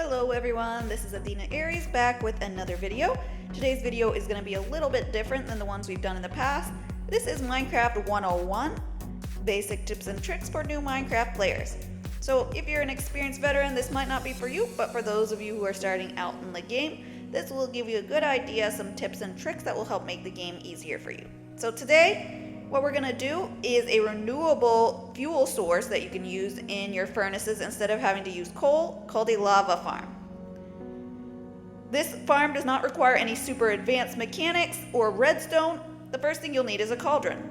Hello everyone, this is Athena Aries back with another video. Today's video is going to be a little bit different than the ones we've done in the past. This is Minecraft 101, basic tips and tricks for new Minecraft players. So if you're an experienced veteran, this might not be for you, but for those of you who are starting out in the game, this will give you a good idea, some tips and tricks that will help make the game easier for you. So today, what we're going to do is a renewable fuel source that you can use in your furnaces instead of having to use coal, called a lava farm. This farm does not require any super advanced mechanics or redstone. The first thing you'll need is a cauldron.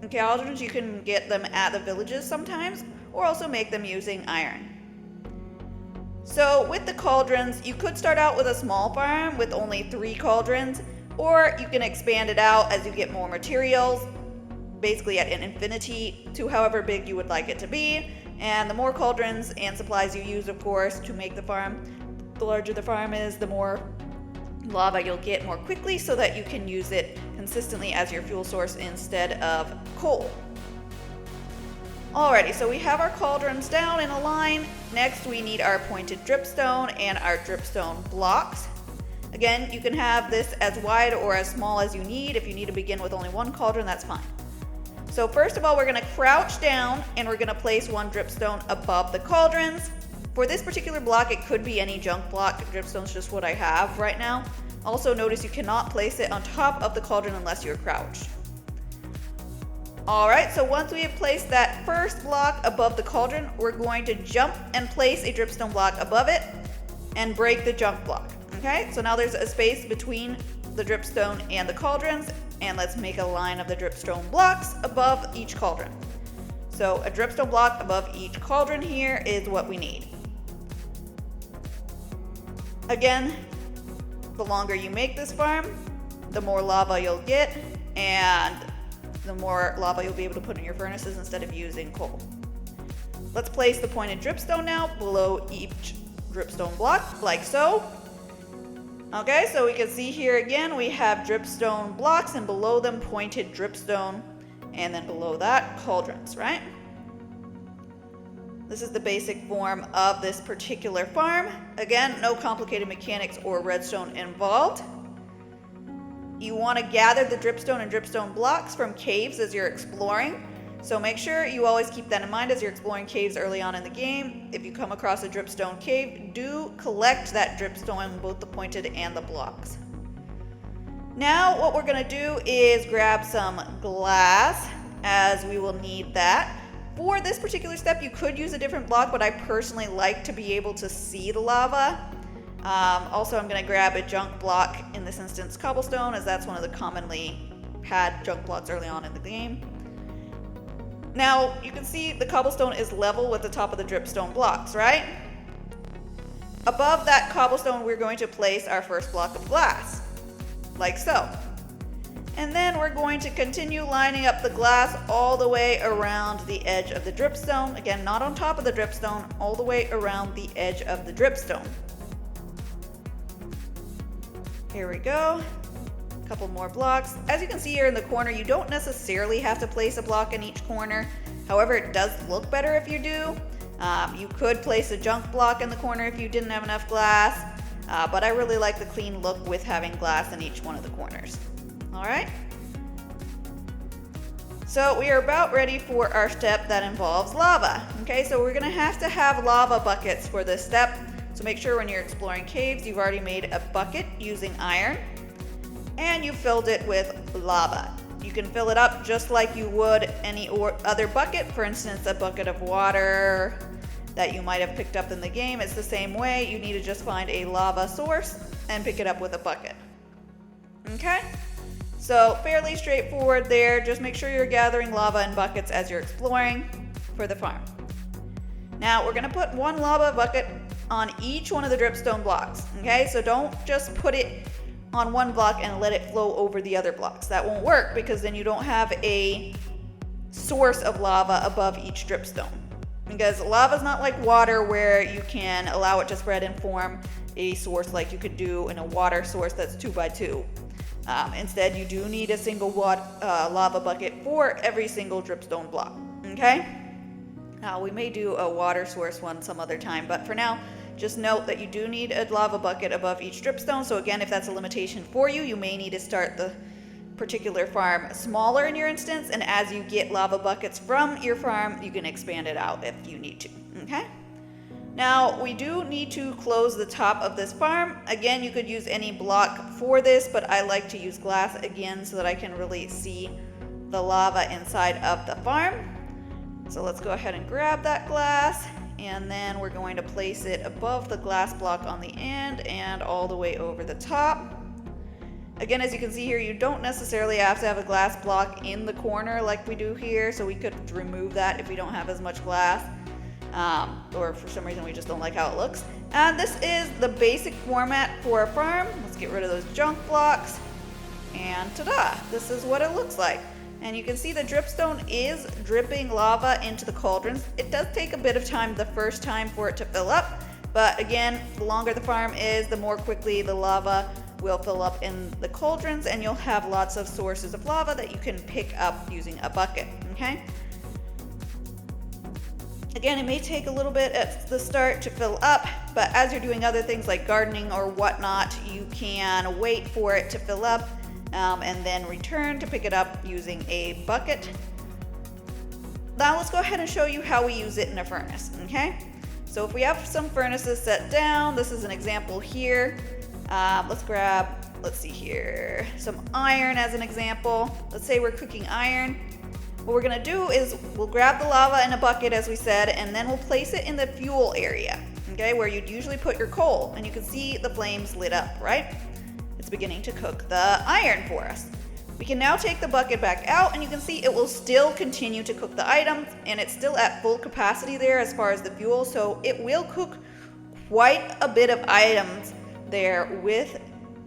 And cauldrons, you can get them at the villages sometimes, or also make them using iron. So with the cauldrons, you could start out with a small farm with only 3 cauldrons, or you can expand it out as you get more materials, basically at an infinity to however big you would like it to be. And the more cauldrons and supplies you use, of course, to make the farm, the larger the farm is, the more lava you'll get more quickly so that you can use it consistently as your fuel source instead of coal. Alrighty, so we have our cauldrons down in a line. Next we need our pointed dripstone and our dripstone blocks. Again, you can have this as wide or as small as you need. If you need to begin with only 1 cauldron, that's fine. So first of all, we're going to crouch down and we're going to place 1 dripstone above the cauldrons. For this particular block, it could be any junk block. Dripstone's just what I have right now. Also notice you cannot place it on top of the cauldron unless you're crouched. Alright, so once we have placed that first block above the cauldron, we're going to jump and place a dripstone block above it and break the junk block. Okay, so now there's a space between the dripstone and the cauldrons, and let's make a line of the dripstone blocks above each cauldron. So a dripstone block above each cauldron here is what we need. Again, the longer you make this farm, the more lava you'll get, and the more lava you'll be able to put in your furnaces instead of using coal. Let's place the pointed dripstone now below each dripstone block, like so. Okay, so we can see here again, we have dripstone blocks and below them pointed dripstone, and then below that cauldrons, right? This is the basic form of this particular farm. Again, no complicated mechanics or redstone involved. You want to gather the dripstone and dripstone blocks from caves as you're exploring. So make sure you always keep that in mind as you're exploring caves early on in the game. If you come across a dripstone cave, do collect that dripstone, both the pointed and the blocks. Now what we're going to do is grab some glass, as we will need that. For this particular step, you could use a different block, but I personally like to be able to see the lava. Also, I'm going to grab a junk block, in this instance cobblestone, as that's one of the commonly had junk blocks early on in the game. Now, you can see the cobblestone is level with the top of the dripstone blocks, right? Above that cobblestone, we're going to place our first block of glass, like so. And then we're going to continue lining up the glass all the way around the edge of the dripstone. Again, not on top of the dripstone, all the way around the edge of the dripstone. Here we go. Couple more blocks. As you can see here in the corner, you don't necessarily have to place a block in each corner. However, it does look better if you do. You could place a junk block in the corner if you didn't have enough glass, but I really like the clean look with having glass in each one of the corners. Alright? So we are about ready for our step that involves lava. Okay, so we're going to have lava buckets for this step. So make sure when you're exploring caves, you've already made a bucket using iron, and you filled it with lava. You can fill it up just like you would any other bucket. For instance, a bucket of water that you might have picked up in the game. It's the same way. You need to just find a lava source and pick it up with a bucket. Okay? So fairly straightforward there. Just make sure you're gathering lava in buckets as you're exploring for the farm. Now we're going to put 1 lava bucket on each one of the dripstone blocks. Okay? So don't just put it on 1 block and let it flow over the other blocks. That won't work because then you don't have a source of lava above each dripstone. Because lava is not like water where you can allow it to spread and form a source like you could do in a water source that's 2 by 2. Instead, you do need a single lava bucket for every single dripstone block. Okay? We may do a water source one some other time, but for now, just note that you do need a lava bucket above each dripstone. So again, if that's a limitation for you, you may need to start the particular farm smaller in your instance, and as you get lava buckets from your farm, you can expand it out if you need to, okay? Now, we do need to close the top of this farm. Again, you could use any block for this, but I like to use glass again so that I can really see the lava inside of the farm. So let's go ahead and grab that glass, and then we're going to place it above the glass block on the end and all the way over the top. Again, as you can see here, you don't necessarily have to have a glass block in the corner like we do here, so we could remove that if we don't have as much glass, or for some reason we just don't like how it looks. And this is the basic format for a farm. Let's get rid of those junk blocks, and ta-da! This is what it looks like. And you can see the dripstone is dripping lava into the cauldrons. It does take a bit of time the first time for it to fill up, but again, the longer the farm is, the more quickly the lava will fill up in the cauldrons, and you'll have lots of sources of lava that you can pick up using a bucket, okay? Again, it may take a little bit at the start to fill up, but as you're doing other things like gardening or whatnot, you can wait for it to fill up and then return to pick it up using a bucket. Now let's go ahead and show you how we use it in a furnace, okay? So if we have some furnaces set down, this is an example here. Let's grab, let's see here, some iron as an example. Let's say we're cooking iron. What we're gonna do is we'll grab the lava in a bucket, as we said, and then we'll place it in the fuel area, okay, where you'd usually put your coal. And you can see the flames lit up, right? It's beginning to cook the iron for us. We can now take the bucket back out, and you can see it will still continue to cook the items, and it's still at full capacity there as far as the fuel, so it will cook quite a bit of items there with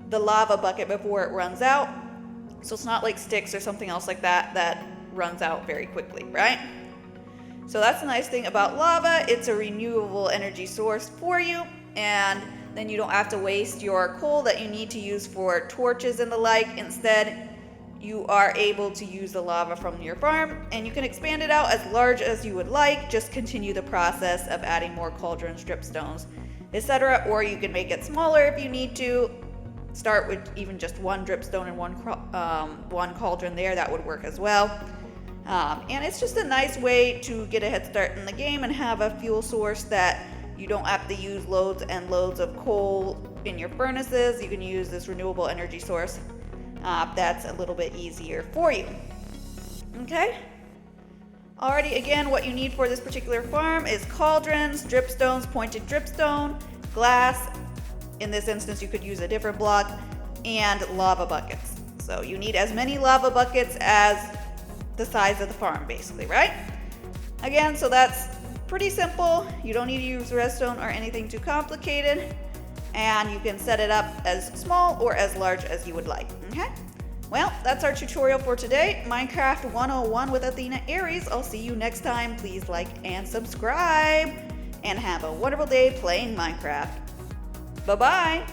the lava bucket before it runs out. So it's not like sticks or something else like that that runs out very quickly, right? So that's the nice thing about lava. It's a renewable energy source for you, and then you don't have to waste your coal that you need to use for torches and the like. Instead, you are able to use the lava from your farm, and you can expand it out as large as you would like. Just continue the process of adding more cauldrons, dripstones, etc., or you can make it smaller if you need to. Start with even just one dripstone and one cauldron there. That would work as well. And it's just a nice way to get a head start in the game and have a fuel source that you don't have to use loads and loads of coal in your furnaces. You can use this renewable energy source that's a little bit easier for you. Okay? Alrighty, again, what you need for this particular farm is cauldrons, dripstones, pointed dripstone, glass. In this instance, you could use a different block, and lava buckets. So you need as many lava buckets as the size of the farm, basically, right? Again, so that's pretty simple. You don't need to use redstone or anything too complicated, and you can set it up as small or as large as you would like, okay? Well, that's our tutorial for today, Minecraft 101 with Athena Aries. I'll see you next time. Please like and subscribe, and have a wonderful day playing Minecraft. Bye-bye.